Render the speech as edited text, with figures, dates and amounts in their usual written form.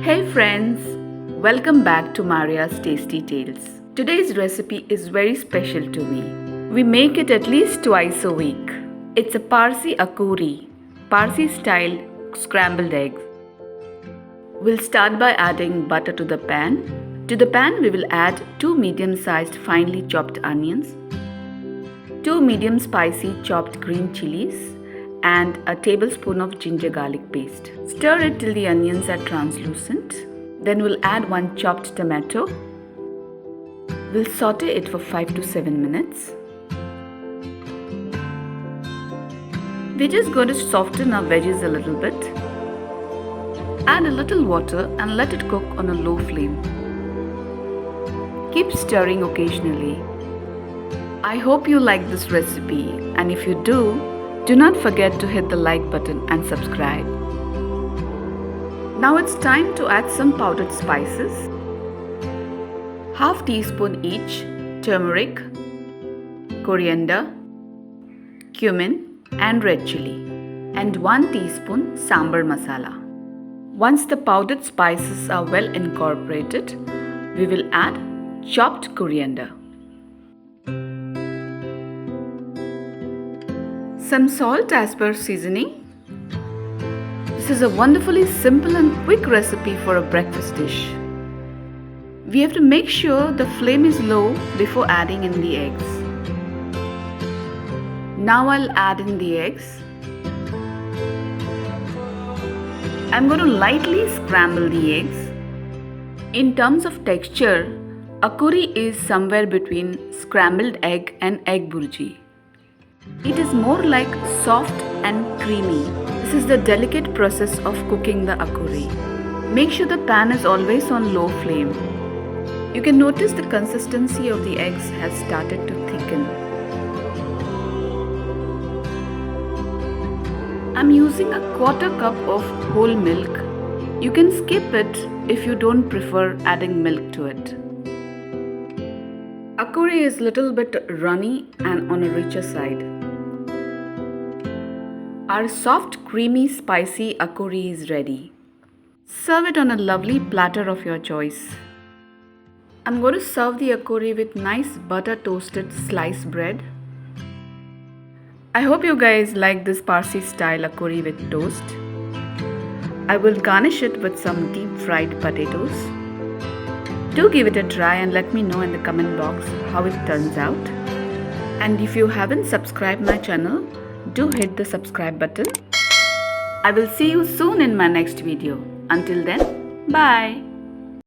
Hey friends, welcome back to Maria's Tasty Tales. Today's recipe is very special to me. We make it at least twice a week. It's a Parsi Akoori, Parsi style scrambled eggs. We'll start by adding butter to the pan. To the pan we will add 2 medium-sized finely chopped onions, 2 medium spicy chopped green chilies, and a tablespoon of ginger garlic paste. Stir it till the onions are translucent. Then we'll add 1 chopped tomato. We'll saute it for 5 to 7 minutes. We're just going to soften our veggies a little bit. Add a little water and let it cook on a low flame. Keep stirring occasionally. I hope you like this recipe, and if you do not forget to hit the like button and subscribe. Now it's time to add some powdered spices. Half teaspoon each turmeric, coriander, cumin and red chili, and 1 teaspoon sambar masala. Once the powdered spices are well incorporated, we will add chopped coriander. Some salt as per seasoning. This is a wonderfully simple and quick recipe for a breakfast dish. We have to make sure the flame is low before adding in the eggs. Now I'll add in the eggs. I'm going to lightly scramble the eggs. In terms of texture, Akoori is somewhere between scrambled egg and egg burji. It is more like soft and creamy. This is the delicate process of cooking the Akoori. Make sure the pan is always on low flame. You can notice the consistency of the eggs has started to thicken. I'm using a 1/4 cup of whole milk. You can skip it if you don't prefer adding milk to it. Akoori is a little bit runny and on a richer side. Our soft, creamy, spicy Akoori is ready. Serve it on a lovely platter of your choice. I'm going to serve the Akoori with nice butter toasted sliced bread. I hope you guys like this Parsi style Akoori with toast. I will garnish it with some deep fried potatoes. Do give it a try and let me know in the comment box how it turns out. And if you haven't subscribed my channel, do hit the subscribe button. I will see you soon in my next video. Until then, bye.